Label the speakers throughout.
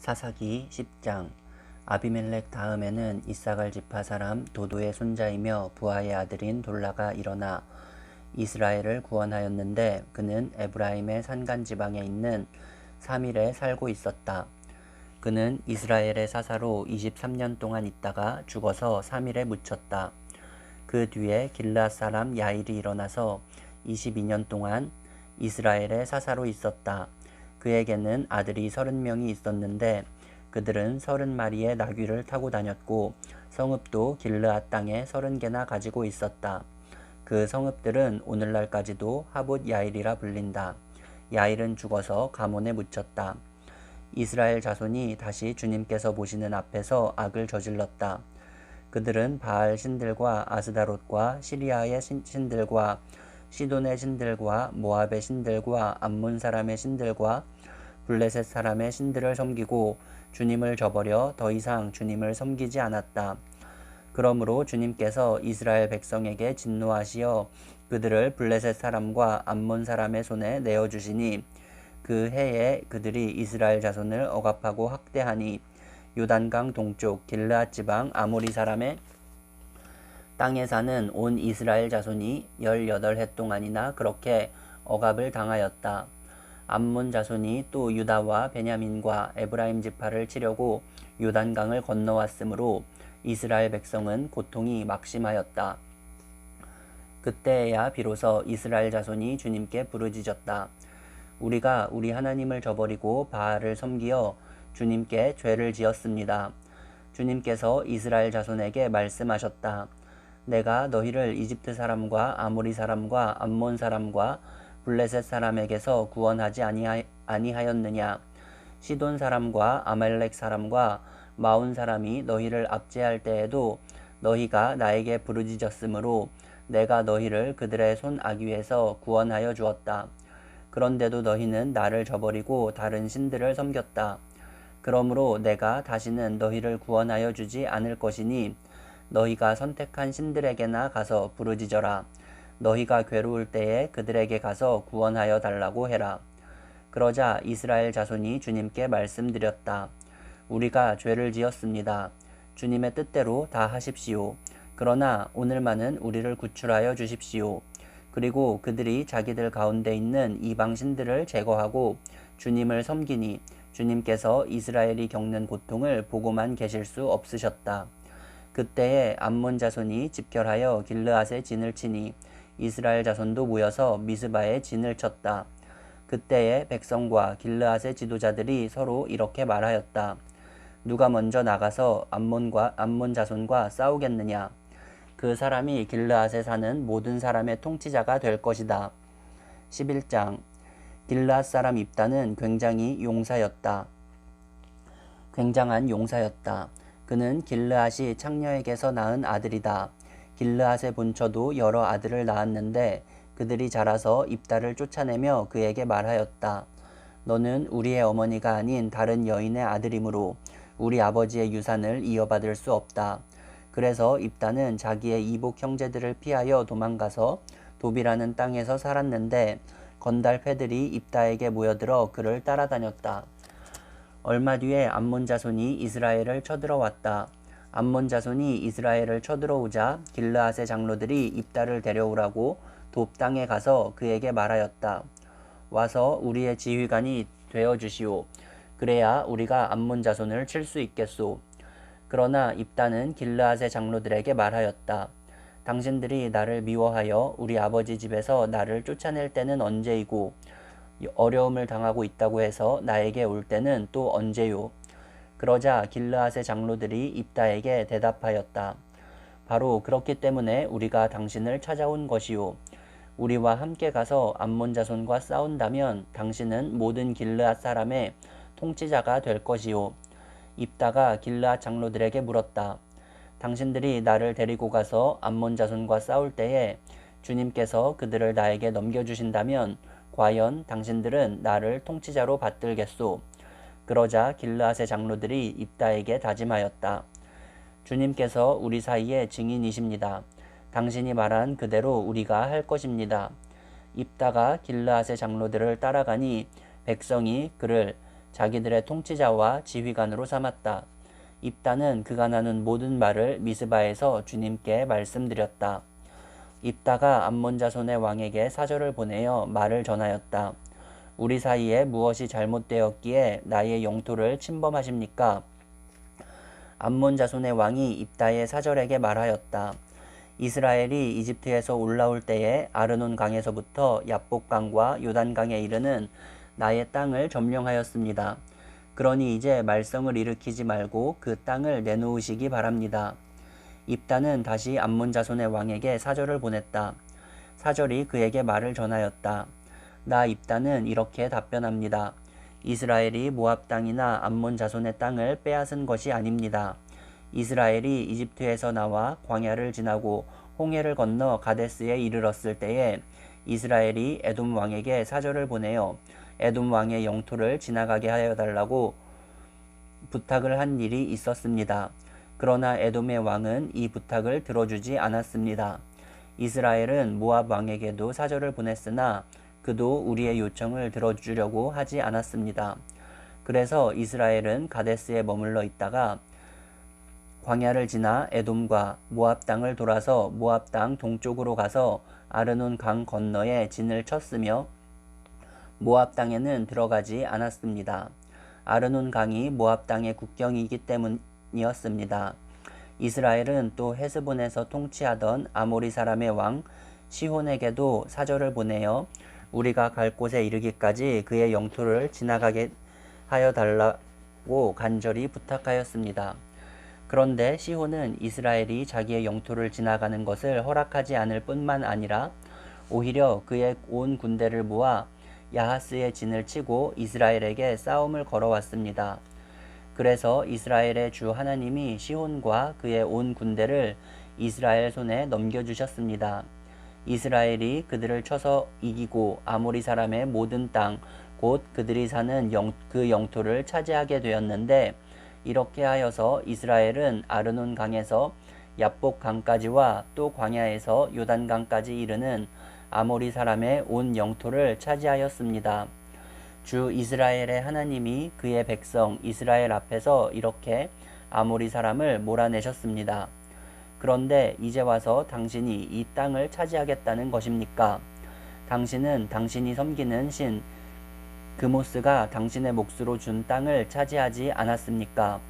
Speaker 1: 사사기 10장. 아비멜렉 다음에는 이사갈 지파 사람 도도의 손자이며 부하의 아들인 돌라가 일어나 이스라엘을 구원하였는데, 그는 에브라임의 산간 지방에 있는 사밀에 살고 있었다. 그는 이스라엘의 사사로 23년 동안 있다가 죽어서 사밀에 묻혔다. 그 뒤에 길르앗 사람 야일이 일어나서 22년 동안 이스라엘의 사사로 있었다. 그에게는 아들이 30명이 있었는데 그들은 30마리의 나귀를 타고 다녔고 성읍도 길르앗 땅에 30개나 가지고 있었다. 그 성읍들은 오늘날까지도 하봇 야일이라 불린다. 야일은 죽어서 가몬에 묻혔다. 이스라엘 자손이 다시 주님께서 보시는 앞에서 악을 저질렀다. 그들은 바알 신들과 아스다롯과 시리아의 신들과 시돈의 신들과 모압의 신들과 암몬 사람의 신들과 블레셋 사람의 신들을 섬기고 주님을 저버려 더 이상 주님을 섬기지 않았다. 그러므로 주님께서 이스라엘 백성에게 진노하시어 그들을 블레셋 사람과 암몬 사람의 손에 내어주시니, 그 해에 그들이 이스라엘 자손을 억압하고 학대하니 요단강 동쪽 길르앗 지방 아모리 사람의 땅에 사는 온 이스라엘 자손이 18해 동안이나 그렇게 억압을 당하였다. 암몬 자손이 또 유다와 베냐민과 에브라임 지파를 치려고 요단강을 건너왔으므로 이스라엘 백성은 고통이 막심하였다. 그때에야 비로소 이스라엘 자손이 주님께 부르짖었다. 우리가 우리 하나님을 저버리고 바알을 섬기어 주님께 죄를 지었습니다. 주님께서 이스라엘 자손에게 말씀하셨다. 내가 너희를 이집트 사람과 아모리 사람과 암몬 사람과 블레셋 사람에게서 구원하지 아니하였느냐. 시돈 사람과 아말렉 사람과 마온 사람이 너희를 압제할 때에도 너희가 나에게 부르짖었으므로 내가 너희를 그들의 손 아귀에서 구원하여 주었다. 그런데도 너희는 나를 저버리고 다른 신들을 섬겼다. 그러므로 내가 다시는 너희를 구원하여 주지 않을 것이니 너희가 선택한 신들에게나 가서 부르짖어라. 너희가 괴로울 때에 그들에게 가서 구원하여 달라고 해라. 그러자 이스라엘 자손이 주님께 말씀드렸다. 우리가 죄를 지었습니다. 주님의 뜻대로 다 하십시오. 그러나 오늘만은 우리를 구출하여 주십시오. 그리고 그들이 자기들 가운데 있는 이방 신들을 제거하고 주님을 섬기니 주님께서 이스라엘이 겪는 고통을 보고만 계실 수 없으셨다. 그때에 암몬 자손이 집결하여 길르앗에 진을 치니 이스라엘 자손도 모여서 미스바에 진을 쳤다. 그때에 백성과 길르앗의 지도자들이 서로 이렇게 말하였다. 누가 먼저 나가서 암몬 자손과 싸우겠느냐? 그 사람이 길르앗에 사는 모든 사람의 통치자가 될 것이다. 11장. 길르앗 사람 입다는 굉장한 용사였다. 그는 길르앗이 창녀에게서 낳은 아들이다. 길르앗의 본처도 여러 아들을 낳았는데 그들이 자라서 입다를 쫓아내며 그에게 말하였다. 너는 우리의 어머니가 아닌 다른 여인의 아들이므로 우리 아버지의 유산을 이어받을 수 없다. 그래서 입다는 자기의 이복 형제들을 피하여 도망가서 도비라는 땅에서 살았는데 건달 패들이 입다에게 모여들어 그를 따라다녔다. 얼마 뒤에 암몬 자손이 이스라엘을 쳐들어왔다. 암몬 자손이 이스라엘을 쳐들어오자 길르앗의 장로들이 입다를 데려오라고 돕 땅에 가서 그에게 말하였다. 와서 우리의 지휘관이 되어 주시오. 그래야 우리가 암몬 자손을 칠 수 있겠소. 그러나 입다는 길르앗의 장로들에게 말하였다. 당신들이 나를 미워하여 우리 아버지 집에서 나를 쫓아낼 때는 언제이고 어려움을 당하고 있다고 해서 나에게 올 때는 또 언제요? 그러자 길르앗의 장로들이 입다에게 대답하였다. 바로 그렇기 때문에 우리가 당신을 찾아온 것이요. 우리와 함께 가서 암몬 자손과 싸운다면 당신은 모든 길르앗 사람의 통치자가 될 것이요. 입다가 길르앗 장로들에게 물었다. 당신들이 나를 데리고 가서 암몬 자손과 싸울 때에 주님께서 그들을 나에게 넘겨주신다면 과연 당신들은 나를 통치자로 받들겠소? 그러자 길르앗의 장로들이 입다에게 다짐하였다. 주님께서 우리 사이의 증인이십니다. 당신이 말한 그대로 우리가 할 것입니다. 입다가 길르앗의 장로들을 따라가니 백성이 그를 자기들의 통치자와 지휘관으로 삼았다. 입다는 그가 나눈 모든 말을 미스바에서 주님께 말씀드렸다. 입다가 암몬 자손의 왕에게 사절을 보내어 말을 전하였다. 우리 사이에 무엇이 잘못되었기에 나의 영토를 침범하십니까? 암몬 자손의 왕이 입다의 사절에게 말하였다. 이스라엘이 이집트에서 올라올 때에 아르논 강에서부터 야복강과 요단강에 이르는 나의 땅을 점령하였습니다. 그러니 이제 말썽을 일으키지 말고 그 땅을 내놓으시기 바랍니다. 입다는 다시 암몬 자손의 왕에게 사절을 보냈다. 사절이 그에게 말을 전하였다. 나 입다는 이렇게 답변합니다. 이스라엘이 모압 땅이나 암몬 자손의 땅을 빼앗은 것이 아닙니다. 이스라엘이 이집트에서 나와 광야를 지나고 홍해를 건너 가데스에 이르렀을 때에 이스라엘이 에돔 왕에게 사절을 보내어 에돔 왕의 영토를 지나가게 하여 달라고 부탁을 한 일이 있었습니다. 그러나 에돔의 왕은 이 부탁을 들어주지 않았습니다. 이스라엘은 모압 왕에게도 사절을 보냈으나 그도 우리의 요청을 들어주려고 하지 않았습니다. 그래서 이스라엘은 가데스에 머물러 있다가 광야를 지나 에돔과 모압 땅을 돌아서 모압 땅 동쪽으로 가서 아르논 강 건너에 진을 쳤으며 모압 땅에는 들어가지 않았습니다. 아르논 강이 모압 땅의 국경이기 때문이었습니다. 이스라엘은 또 헤스본에서 통치하던 아모리 사람의 왕 시혼에게도 사절을 보내어 우리가 갈 곳에 이르기까지 그의 영토를 지나가게 하여 달라고 간절히 부탁하였습니다. 그런데 시혼은 이스라엘이 자기의 영토를 지나가는 것을 허락하지 않을 뿐만 아니라 오히려 그의 온 군대를 모아 야하스의 진을 치고 이스라엘에게 싸움을 걸어왔습니다. 그래서 이스라엘의 주 하나님이 시혼과 그의 온 군대를 이스라엘 손에 넘겨주셨습니다. 이스라엘이 그들을 쳐서 이기고 아모리 사람의 모든 땅, 곧 그들이 사는 그 영토를 차지하게 되었는데 이렇게 하여서 이스라엘은 아르논 강에서 야복 강까지와 또 광야에서 요단 강까지 이르는 아모리 사람의 온 영토를 차지하였습니다. 주 이스라엘의 하나님이 그의 백성 이스라엘 앞에서 이렇게 아모리 사람을 몰아내셨습니다. 그런데 이제 와서 당신이 이 땅을 차지하겠다는 것입니까? 당신은 당신이 섬기는 신 그모스가 당신의 몫으로 준 땅을 차지하지 않았습니까?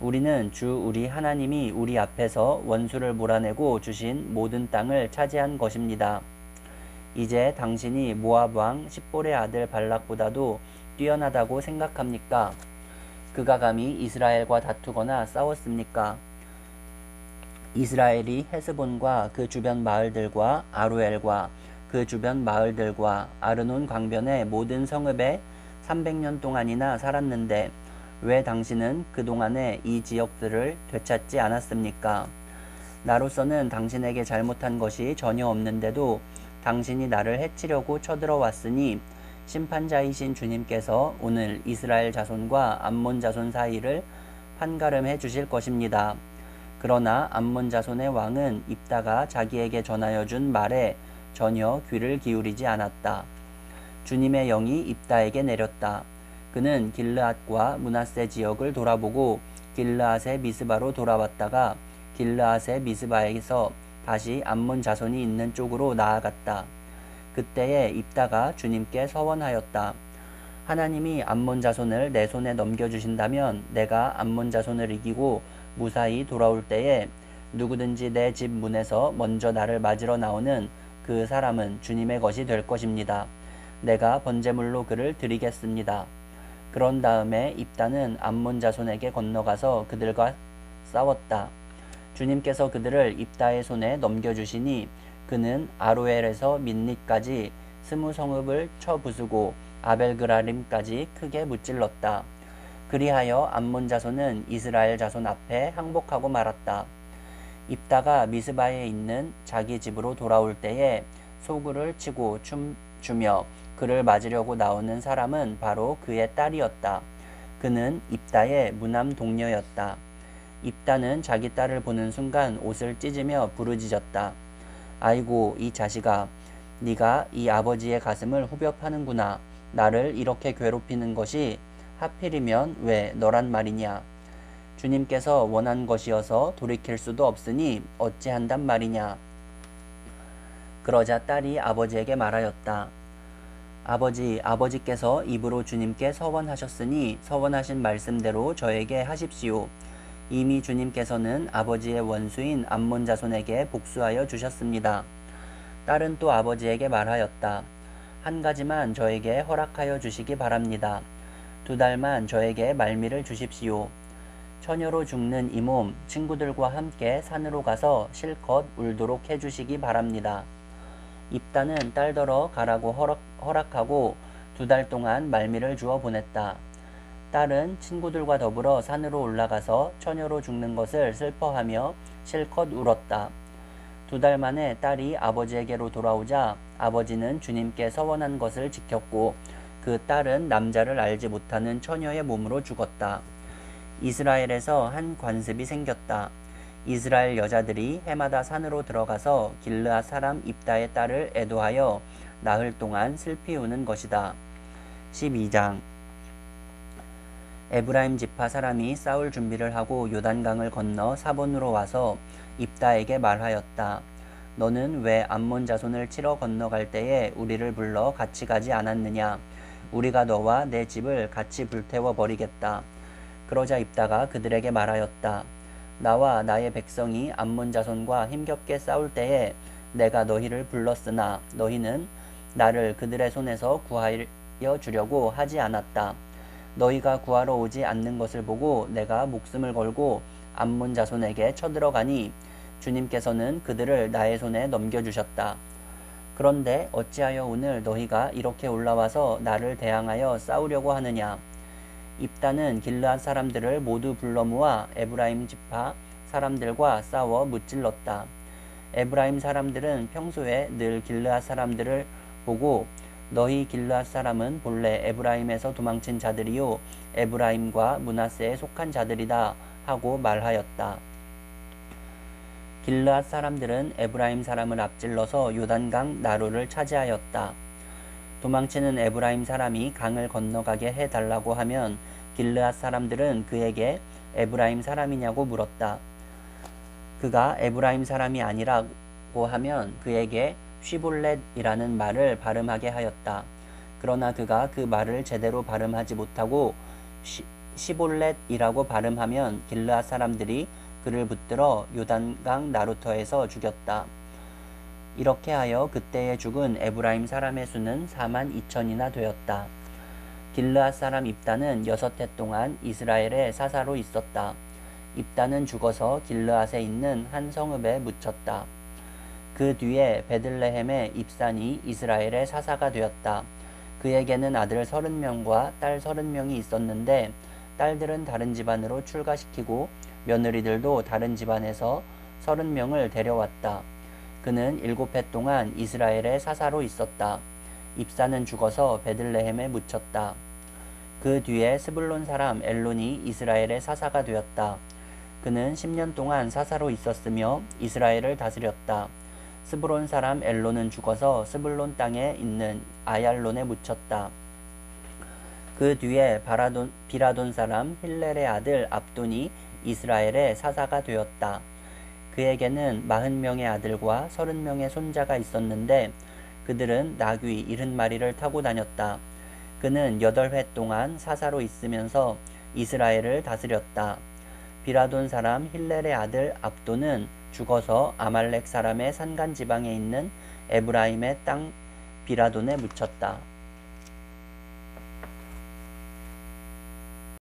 Speaker 1: 우리는 주 우리 하나님이 우리 앞에서 원수를 몰아내고 주신 모든 땅을 차지한 것입니다. 이제 당신이 모압 왕 십볼의 아들 발락보다도 뛰어나다고 생각합니까? 그가 감히 이스라엘과 다투거나 싸웠습니까? 이스라엘이 헤스본과 그 주변 마을들과 아루엘과 그 주변 마을들과 아르논 강변의 모든 성읍에 300년 동안이나 살았는데 왜 당신은 그동안에 이 지역들을 되찾지 않았습니까? 나로서는 당신에게 잘못한 것이 전혀 없는데도 당신이 나를 해치려고 쳐들어왔으니 심판자이신 주님께서 오늘 이스라엘 자손과 암몬 자손 사이를 판가름해 주실 것입니다. 그러나 암몬 자손의 왕은 입다가 자기에게 전하여 준 말에 전혀 귀를 기울이지 않았다. 주님의 영이 입다에게 내렸다. 그는 길르앗과 므낫세 지역을 돌아보고 길르앗의 미스바로 돌아왔다가 길르앗의 미스바에서 다시 암몬 자손이 있는 쪽으로 나아갔다. 그때에 입다가 주님께 서원하였다. 하나님이 암몬 자손을 내 손에 넘겨주신다면 내가 암몬 자손을 이기고 무사히 돌아올 때에 누구든지 내 집 문에서 먼저 나를 맞으러 나오는 그 사람은 주님의 것이 될 것입니다. 내가 번제물로 그를 드리겠습니다. 그런 다음에 입다는 암몬 자손에게 건너가서 그들과 싸웠다. 주님께서 그들을 입다의 손에 넘겨주시니 그는 아로엘에서 민닛까지 20성읍을 쳐 부수고 아벨그라림까지 크게 무찔렀다. 그리하여 암몬 자손은 이스라엘 자손 앞에 항복하고 말았다. 입다가 미스바에 있는 자기 집으로 돌아올 때에 소구를 치고 춤추며 그를 맞으려고 나오는 사람은 바로 그의 딸이었다. 그는 입다의 무남 동녀였다. 입다는 자기 딸을 보는 순간 옷을 찢으며 부르짖었다. 아이고 이 자식아, 네가 이 아버지의 가슴을 후벼 파는구나. 나를 이렇게 괴롭히는 것이 하필이면 왜 너란 말이냐? 주님께서 원한 것이어서 돌이킬 수도 없으니 어찌한단 말이냐? 그러자 딸이 아버지에게 말하였다. 아버지께서 입으로 주님께 서원하셨으니 서원하신 말씀대로 저에게 하십시오. 이미 주님께서는 아버지의 원수인 암몬 자손에게 복수하여 주셨습니다. 딸은 또 아버지에게 말하였다. 한 가지만 저에게 허락하여 주시기 바랍니다. 2달만 저에게 말미를 주십시오. 처녀로 죽는 이 몸 친구들과 함께 산으로 가서 실컷 울도록 해주시기 바랍니다. 입다는 딸더러 가라고 허락하고 2달 동안 말미를 주어 보냈다. 딸은 친구들과 더불어 산으로 올라가서 처녀로 죽는 것을 슬퍼하며 실컷 울었다. 2달 만에 딸이 아버지에게로 돌아오자 아버지는 주님께 서원한 것을 지켰고 그 딸은 남자를 알지 못하는 처녀의 몸으로 죽었다. 이스라엘에서 한 관습이 생겼다. 이스라엘 여자들이 해마다 산으로 들어가서 길르앗 사람 입다의 딸을 애도하여 나흘 동안 슬피 우는 것이다. 12장 에브라임 지파 사람이 싸울 준비를 하고 요단강을 건너 사본으로 와서 입다에게 말하였다. 너는 왜 암몬 자손을 치러 건너갈 때에 우리를 불러 같이 가지 않았느냐? 우리가 너와 내 집을 같이 불태워 버리겠다. 그러자 입다가 그들에게 말하였다. 나와 나의 백성이 암몬 자손과 힘겹게 싸울 때에 내가 너희를 불렀으나 너희는 나를 그들의 손에서 구하여 주려고 하지 않았다. 너희가 구하러 오지 않는 것을 보고 내가 목숨을 걸고 암몬 자손에게 쳐들어가니 주님께서는 그들을 나의 손에 넘겨주셨다. 그런데 어찌하여 오늘 너희가 이렇게 올라와서 나를 대항하여 싸우려고 하느냐? 입다는 길르앗 사람들을 모두 불러 모아 에브라임 지파 사람들과 싸워 무찔렀다. 에브라임 사람들은 평소에 늘 길르앗 사람들을 보고 너희 길르앗 사람은 본래 에브라임에서 도망친 자들이요 에브라임과 므낫세에 속한 자들이다 하고 말하였다. 길르앗 사람들은 에브라임 사람을 앞질러서 요단강 나루를 차지하였다. 도망치는 에브라임 사람이 강을 건너가게 해달라고 하면 길르앗 사람들은 그에게 에브라임 사람이냐고 물었다. 그가 에브라임 사람이 아니라고 하면 그에게 쉬볼렛이라는 말을 발음하게 하였다. 그러나 그가 그 말을 제대로 발음하지 못하고 시볼렛이라고 발음하면 길르앗 사람들이 그를 붙들어 요단강 나루터에서 죽였다. 이렇게 하여 그때에 죽은 에브라임 사람의 수는 42,000이나 되었다. 길르앗 사람 입다는 6해 동안 이스라엘의 사사로 있었다. 입다는 죽어서 길르앗에 있는 한 성읍에 묻혔다. 그 뒤에 베들레헴의 입산이 이스라엘의 사사가 되었다. 그에게는 아들 30명과 딸 30명이 있었는데 딸들은 다른 집안으로 출가시키고 며느리들도 다른 집안에서 30명을 데려왔다. 그는 7해 동안 이스라엘의 사사로 있었다. 입사는 죽어서 베들레헴에 묻혔다. 그 뒤에 스불론 사람 엘론이 이스라엘의 사사가 되었다. 그는 10년 동안 사사로 있었으며 이스라엘을 다스렸다. 스불론 사람 엘론은 죽어서 스불론 땅에 있는 아얄론에 묻혔다. 그 뒤에 비라돈 사람 힐렐의 아들 압돈이 이스라엘의 사사가 되었다. 그에게는 40명의 아들과 30명의 손자가 있었는데 그들은 나귀 70마리를 타고 다녔다. 그는 8해 동안 사사로 있으면서 이스라엘을 다스렸다. 비라돈 사람 힐렐의 아들 압돈은 죽어서 아말렉 사람의 산간 지방에 있는 에브라임의 땅 비라돈에 묻혔다.